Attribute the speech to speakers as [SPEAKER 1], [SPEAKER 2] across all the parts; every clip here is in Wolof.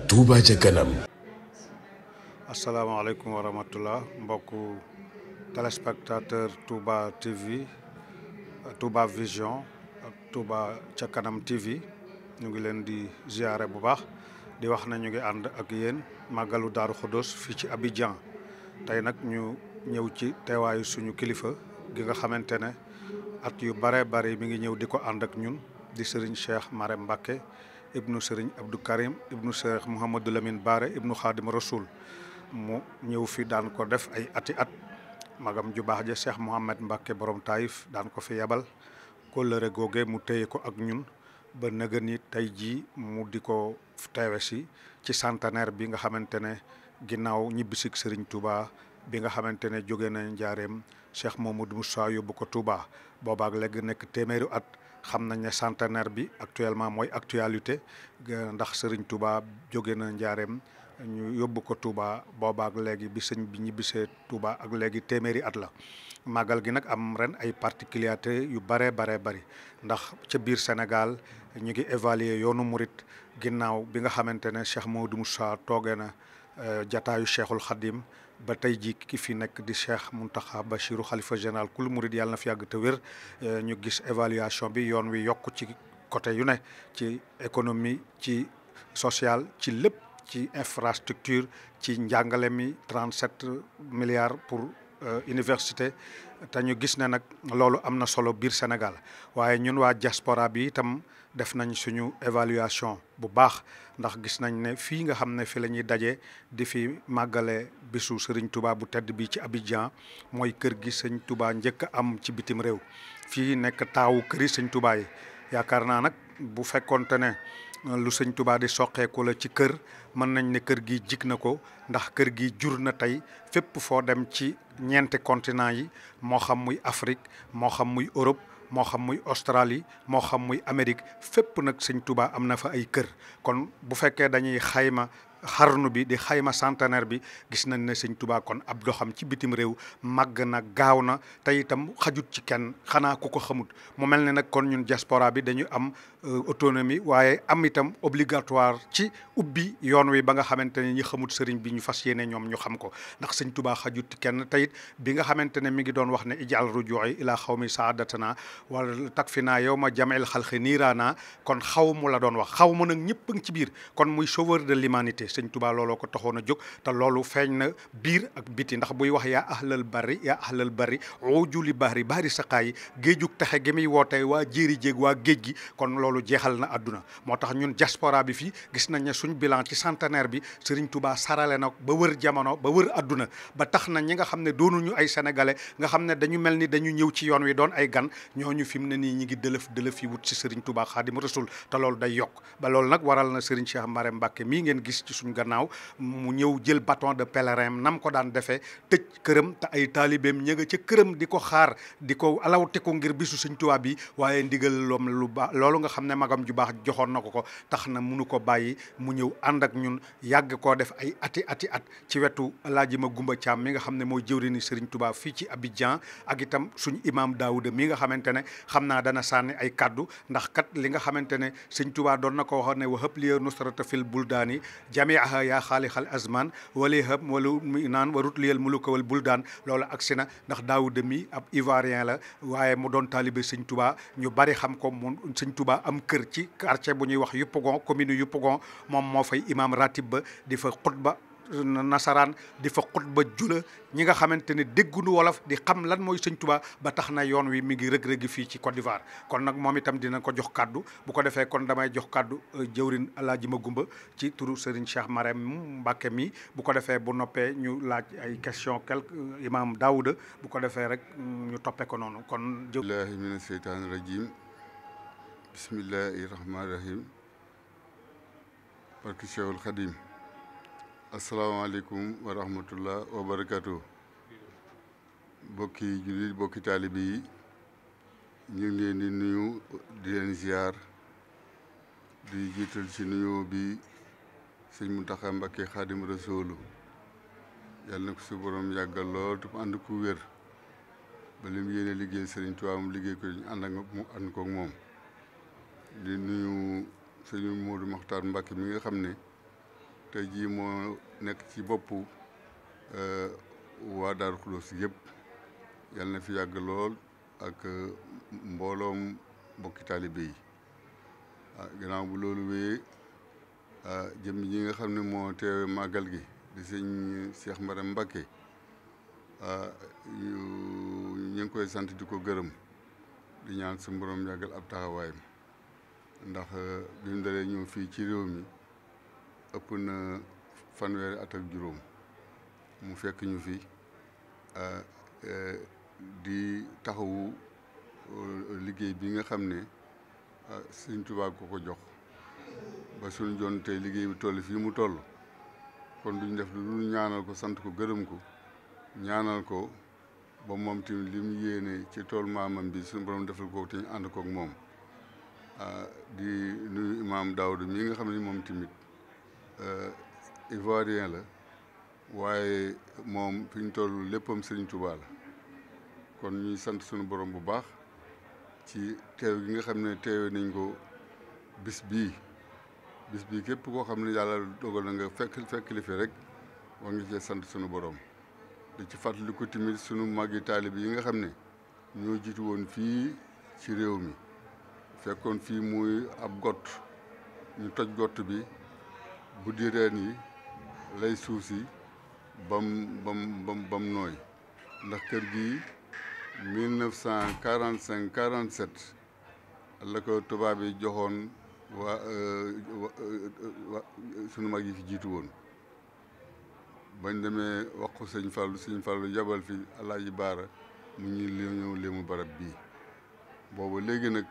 [SPEAKER 1] Touba ca kanam.
[SPEAKER 2] asalaamaaleykum wa rahmatullah mbokku téléspectateur Touba TV Touba Vision ak Touba ca kanam TV ñu ngi leen di ziare bu baax di wax na ñu ngi ànd ak yéen màggalu Daaru Xudoos fii ci Abidjan tey nag ñu ñëw ci teewaayu suñu kilifa gi nga xamante ne at yu bare bare mi ngi ñëw di ko ànd ak ñun di Serigne Cheikh Marème Mbacké ibnu Serigne Abdou Karim ibnu Cheikh Mouhamadou Lamine Bare ibnu Khadim Rasoul mu ñëw fi daan ko def ay ati at magam ju baax ja Cheikh Mouhamed Mbacké borom Taïf daan ko fi yebal kóllëre googe mu téye ko ak ñun ba nëga ni tey jii mu di ko teewe si ci centenaire bi nga xamante ne ginnaaw ñibbisig Serigne Touba bi nga xamante ne jóge na njaareem Cheikh Mamadou Moussa yóbbu ko Touba boobaak léegi nekk téeméeri at xam nañ ne centenaire bi actuellement mooy actualité ndax Serigne Touba jóge na njaareem ñu yóbbu ko Touba boobaak léegi bi sëñ bi ñibbisee Touba ak léegi téeméeri at la màggal gi nag am ren ay particularité yu bare bari ndax ca biir Sénégal ñu ngi évaluer yoonu murit ginnaaw bi nga xamante ne Cheikh Mamadou Moussa toogee na jataayu Cheikhul Khadim ba tey jii ki fi nekk di Cheikh Mountakha Bachirou xalifa général kul murid yàlla na fi yàgg te wér ñu gis évaluation bi yoon wi yokk ci côté yu ne ci économie ci social ci lépp ci infrastructure ci njàngale mi 37 milliards pour université te ñu gis ne nag loolu am na solo biir Sénégal waaye ñun waa diaspora bi itam def nañ suñu évaluation bu baax ndax gis nañ ne fii nga xam ne fi la ñuy daje di fi màggale bisu Serigne Touba bu tedd bi ci Abidjan mooy kër gi sëñ Touba njëkk a am ci bitim réew fii nekk taawu këri sëñ Touba yi yaakaar naa nag bu fekkoonte ne lu sëñ Touba di soqeeku la ci kër mën nañ ne kër gi jig na ko ndax kër gi jur na tey fépp foo dem ci ñeenti continent yi moo xam muy Afrique moo xam muy Europe moo xam muy Australie moo xam muy Amérique fépp nag sëñ Touba am na fa ay kër kon bu fekkee dañuy xayma xarnu bi di xayma centenaire bi gis nañ ne sëñ Touba kon ab doxam ci bitim réew màgg na gaaw na te itam xajut ci kenn xanaa ku ko xamut mu mel ne nag kon ñun diaspora bi dañu am autonomie waaye am itam obligatoire ci ubbi yoon wi ba nga xamante ne ñi xamut sëriñ bi ñu fas yéene ñoom ñu xam ko ndax sëñ Touba xajut ci kenn te it bi nga xamante ne mi ngi doon wax ne ijal ruju'i ila xawmi saadatana wala takfina yawma jam'il xalqi niiraana kon xaw mu la doon wax xaw mu nag ñëpp a ngi ci biir kon muy sauveur de l'humanité sëñ Touba looloo ko taxoon a jóg te loolu feeñ na biir ak biti ndax buy wax yaa ahlal bari ujuli bahri saqaayi géejug texe gi muy woote waa jéeri jéeg waa géej gi kon loolu jeexal na àdduna moo tax ñun diaspora bi fii gis nañ ne suñ bilan ci centenaire bi Serigne Touba sarale na ba wër jamono ba wër àdduna ba tax na ñi nga xam ne doonuñu ay sénégalais nga xam ne dañu mel ni dañu ñëw ci yoon wi doon ay gan ñooñu fi mu ne nii ñi ngi dëlëf yi wut ci Serigne Touba Khadim Rasoul te loolu day yokk ba loolu nag waral na Serigne Cheikh Marème Mbacké mii ngeen gis ci suñ gannaaw mu ñëw jël bâton de pèlerin nam ko daan defee tëj këram te ay taalibeem ña nga ca këram di ko xaar di ko alawte ko ngir bisu Sëñ Tuubaa bi waaye ndigal loom lu baax loolu nga xam ne magam ju baax joxoon na ko tax na munu ko bàyyi mu ñëw ànd ak ñun yàgg koo def ay ati at ci wetu Alaaji Magumba Caam mi nga xam ne mooy jëwriñu Sëriñ Tuubaa fii ci Abidjan ak itam suñ imam Daouda mi nga xamante ne xam naa dana sànni ay kaddu ndax kat li nga xamante ne Sëñ Tuubaa doon na ko waxoon ne wa hab liya nusrata fil buldaani jamiaha yaa xaalixal azman wali hab wala mu naan warut liyal muluka wal buldaan loolu agsi na ndax Daouda mi ab ivoirien la waaye mu doon taalibe Sëñ Touba ñu bari xam ko mu Sëñ Touba am kër ci quartier bu ñuy wax Yopougon commune Yopougon moom moo fay imam ratib ba di fa xutba nasaraan di fa xutba jula ñi nga xamante ne dégguñu wolof di xam lan mooy Sëñ Touba ba tax na yoon wi mi ngi rëg-rëgi fii ci Côte d'Ivoire kon nag moom itam dina ko jox kaddu bu ko defee kon damay jox kaddu jëwrin Alaaji Magumba ci turu Serigne Cheikh Marème Mbacké mi bu ko defee bu noppee ñu laaj ay question quelque imam Daouda bu ko defee rek ñu toppee ko noonu kon
[SPEAKER 3] billahi mina sheytaani rajim bismillahi rahmaani rahim barki Cheikhul Khadim asalaamaaleykum wa rahmatullah wa barakatuh bokki jullit bokki taalibe yi ñu ngi leen di nuyu di leen ziar di jiital ci nuyu bi sëñ Mountakha Mbacké Khadim Rasoul yàlla na ko su borom yàggal lool te mu ànd ku wér ba li mu yéene liggéey Sëriñ Tuubaa mu liggéey ko ñu ànd koog moom di nuyu sëñ Modou Makhtar Mbacké mi nga xam ne tey jii moo nekk ci boppu waa Daaru Xudoos yëpp yàlla na fi yàgg lool ak mbooloom mbokki taalibe yi gannaaw bu loolu wéyee jëm ji nga xam ne moo teewe màggal gi di sëñ Cheikh Maram Mbacké ñu ngi koy sant di ko gërëm di ñaan su borom yàggal ab taxawaayam ndax bi mu dalee ñëw fii ci réew mi ëpp na fanweeri at ak juróom mu fekk ñu fi di taxawu liggéey bi nga xam ne Sëñ Tuubaa ko jox ba suñu joon tey liggéey bi toll fii mu toll kon duñ def lu ñaanal ko sant ko gërëm ko ñaanal ko ba moom tamit li mu yéene ci tool maamam bi suñu borom defal ko te ñu ànd koog moom di nuyu imaam Daouda mi nga xam ne moom tamit ivoirien la waaye moom fi ñu toll léppam Sëriñ Tuubaa la kon ñuy sant suñu borom bu baax ci teew gi nga xam ne teewe nañ ko bis bii képp koo xam ne yàlla dogal na nga fekk li fi rek war nga cee sant suñu borom di ci fàttaliku tamit sunu màggi taalib yi nga xam ne ñoo jiitu woon fii ci réew mi fekkoon fii muy ab gott ñu toj gott bi buddi reen yi lay suuf si bam nooy ndax kër gi 1945 47 la ko tubaab yi joxoon waa sunu mag yi fi jiitu woon bañ demee wax ko sëñ Fallu yabal fi Alaaji Baara mu ñuy ñëw léemu barab bii boobu léegi nag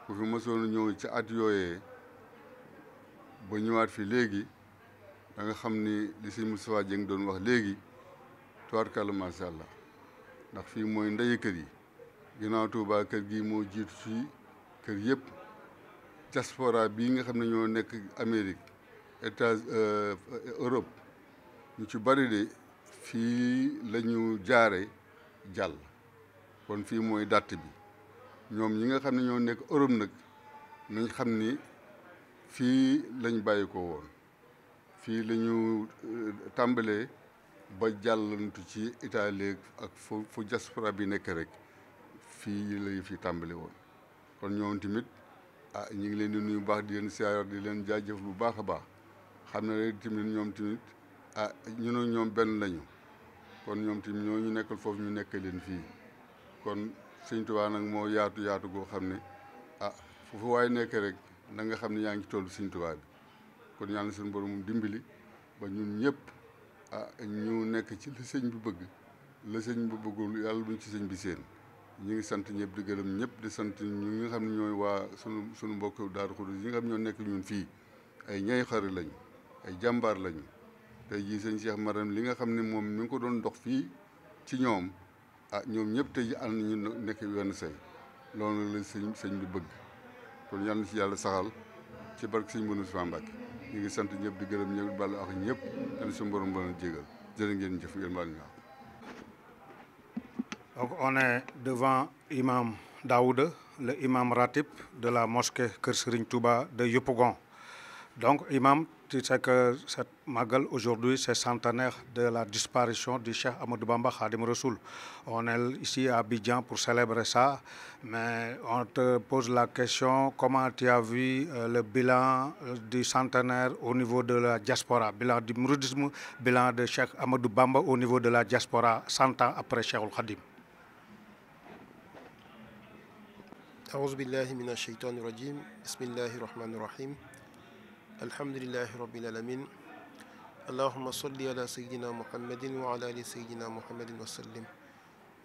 [SPEAKER 3] ku fi mësoon ñëw ci at yooyee ba ñëwaat fi léegi da nga xam ni li sëñ Moustapha Dieng doon wax léegi tubaarkàlla macha allah ndax fii mooy ndeyu kër yi ginnaaw Tuubaa kër gi moo jiitu ci kër yëpp diaspora bii nga xam ne ñoo nekk Amérique Europe ñu ci bari de fii la ñu jaare jàll kon fii mooy dàtt bi ñoom ñi nga xam ne ñoo nekk Europe nag nañ xam ni fii lañ bàyyi ko woon fii la ñu tàmbalee ba jàllantu ci Italie ak fu diaspora bi nekk rek fii la fi tàmbale woon kon ñoom tamit ñu ngi leen di nuyu bu baax di leen siyaar di leen jaajëf bu baax a baax xam ne rek tamit ñoom tamit ñun ak ñoom benn lañu kon ñoom tamit ñoo ñu nekkal foofu ñu nekk leen fii kon Sëñ Tuubaa nag moo yaatu goo xam ne foofu waaye nekk rek na nga xam ne yaa ngi toll Sëñ Tuubaa bi kon yàlla suñu borom mu dimbali ba ñun ñëpp ñu nekk ci li sëñ bi bëgg la sëñ bi bëggul yàlla buñ ci sëñ bi seen ñu ngi sant ñëpp di gërëm ñëpp di sant ñu nga xam ne ñooy waa sunu mbokk Daaru Xudoos yi nga xam ñoo nekk ñun fii ay ñay xari lañu ay jàmbaar lañu tey jii sëñ Cheikh Maram li nga xam ne moom mi ngi ko doon dox fii ci ñoom ñoom ñëpp tey ji ànd ñu nekk wenn say loolu la sëñ bi bëgg kon yàlla na ci yàlla saxal ci barke sëñ Bouna Ousmane Mbacké ñu ngi sant ñëpp di gërëm ñëpp bàllu ak ñëpp yàlla suñu borom ba leen jégal jërë ngeen jëf ngeen baal ñu wax.
[SPEAKER 2] Donc on est devant Imam Daouda, le imam ratib de la mosquée Kër Serigne Touba de Yopougon. Donc Imam, tu sais que cette Magal aujourd'hui c'est centenaire de la disparition du Cheikh Ahmadou Bamba Khadim Rassoul. On est ici à Abidjan pour célébrer ça, mais on te pose la question, comment tu as vu le bilan du centenaire au niveau de la diaspora, bilan du mouridisme, bilan de Cheikh Ahmadou Bamba au niveau de la diaspora 100 ans après Cheikhoul Khadim.
[SPEAKER 4] أعوذ بالله من الشيطان الرجيم بسم الله الرحمن الرحيم الحمد لله رب العالمين اللهم صل على سيدنا محمد وعلى آل سيدنا محمد وسلم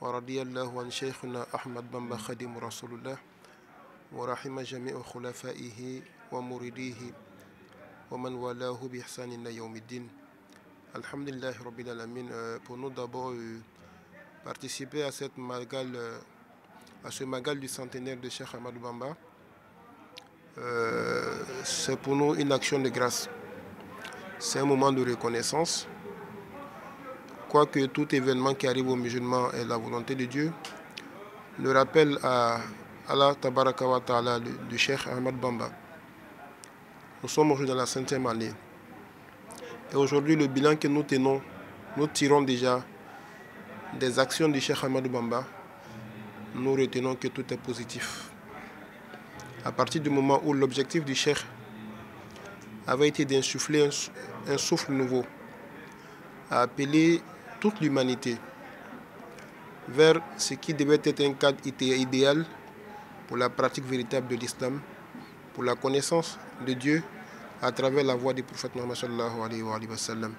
[SPEAKER 4] ورضي الله عن شيخنا أحمد بن خادم رسول الله ورحم جميع خلفائه ومريديه ومن والاه بإحسان إلى يوم الدين الحمد لله رب العالمين. Pour nous d'abord participer à cette Magal à ce Magal du centenaire de Cheikh Ahmadou Bamba, c'est pour nous une action de grâce. C'est un moment de reconnaissance. Quoique tout événement qui arrive aux musulmans est la volonté de Dieu, le rappel à Allah Tabaraka wa Ta'ala du Cheikh Ahmad Bamba. Nous sommes aujourd'hui dans la 5e année. Et aujourd'hui, le bilan que nous tirons déjà des actions du Cheikh Ahmad Bamba. Nous retenons que tout est positif. À partir du moment où l'objectif du Cheikh avait été d'insuffler un souffle nouveau, à appeler toute l'humanité vers ce qui devait être un cadre idéal pour la pratique véritable de l'islam, pour la connaissance de Dieu à travers la voie du prophète Muhammad sallallahu alayhi wa sallam.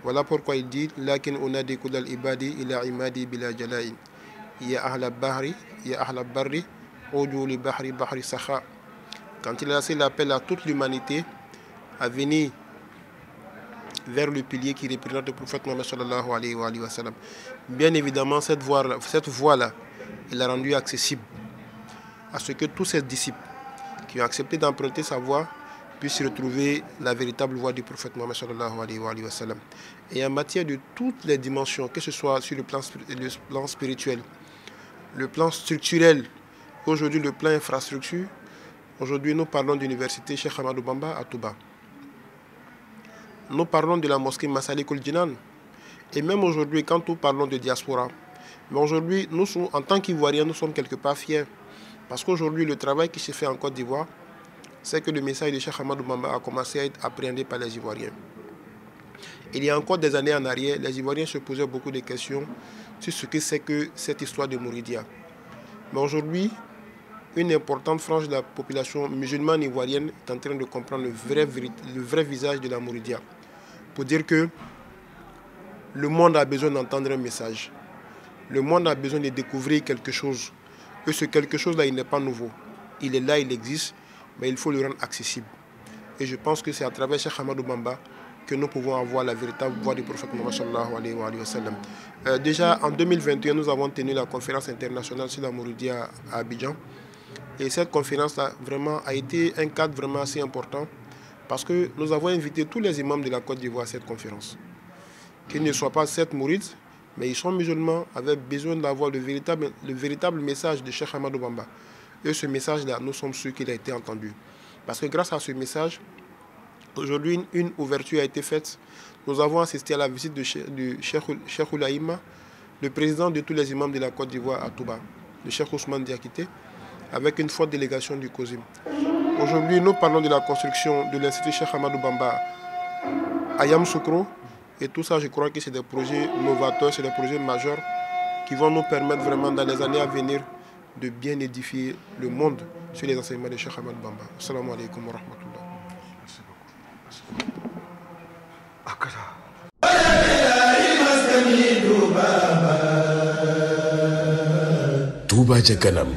[SPEAKER 4] Voilà pourquoi il dit lakin unadi kudal ibadi ila imadi bila jalai ya ahla bahri ya ahla barri odu li bahri bahri sakha. Quand il a lancé l'appel à toute l'humanité à venir vers le pilier qui représente le prophète Muhammad sallallahu alayhi wa sallam. Bien évidemment, cette voie-là, il a rendu accessible à ce que tous ses disciples qui ont accepté d'emprunter sa voie puissent retrouver la véritable voie du prophète Muhammad sallallahu alayhi wa sallam. Et en matière de toutes les dimensions, que ce soit sur le plan spirituel, le plan structurel, aujourd'hui le plan infrastructure, aujourd'hui nous parlons d'université Cheikh Ahmadou Bamba à Touba. Nous parlons de la mosquée Massalikul Jinan. Et même aujourd'hui, quand nous parlons de diaspora, mais aujourd'hui, nous sommes, en tant qu'Ivoiriens, nous sommes quelque part fiers. Parce qu'aujourd'hui, le travail qui se fait en Côte d'Ivoire, c'est que le message de Cheikh Ahmadou Bamba a commencé à être appréhendé par les Ivoiriens. Il y a encore des années en arrière, les Ivoiriens se posaient beaucoup de questions sur ce que c'est que cette histoire de Mouridia. Mais aujourd'hui, une importante frange de la population musulmane ivoirienne est en train de comprendre le vrai visage de la Mouridia. Pour dire que le monde a besoin d'entendre un message. Le monde a besoin de découvrir quelque chose. Et ce quelque chose-là, il n'est pas nouveau. Il est là, il existe, mais il faut le rendre accessible. Et je pense que c'est à travers Cheikh Ahmadou Bamba que nous pouvons avoir la véritable voix du prophète Muhammad sallallahu alayhi wa sallam. Déjà en 2021, nous avons tenu la conférence internationale sur la Mouridia à Abidjan. Et cette conférence-là vraiment a été un cadre vraiment assez important parce que nous avons invité tous les imams de la Côte d'Ivoire à cette conférence. Qu'ils ne soient pas 7 mourides, mais ils sont musulmans, avaient besoin d'avoir le véritable message de Cheikh Ahmadou Bamba. Et ce message-là, nous sommes sûrs qu'il a été entendu. Parce que grâce à ce message, aujourd'hui, une ouverture a été faite. Nous avons assisté à la visite du Cheikh Oulaïma, le président de tous les imams de la Côte d'Ivoire à Touba, le Cheikh Ousmane Diakité, avec une forte délégation du COSIM. Aujourd'hui, nous parlons de la construction de l'Institut Cheikh Ahmadou Bamba à Yamoussoukro. Et tout ça, je crois que c'est des projets novateurs, c'est des projets majeurs qui vont nous permettre vraiment dans les années à venir de bien édifier le monde sur les enseignements de Cheikh Ahmadou Bamba. Assalamu alaikum wa rahmatullah.
[SPEAKER 2] Merci beaucoup.
[SPEAKER 1] Touba ca kanam.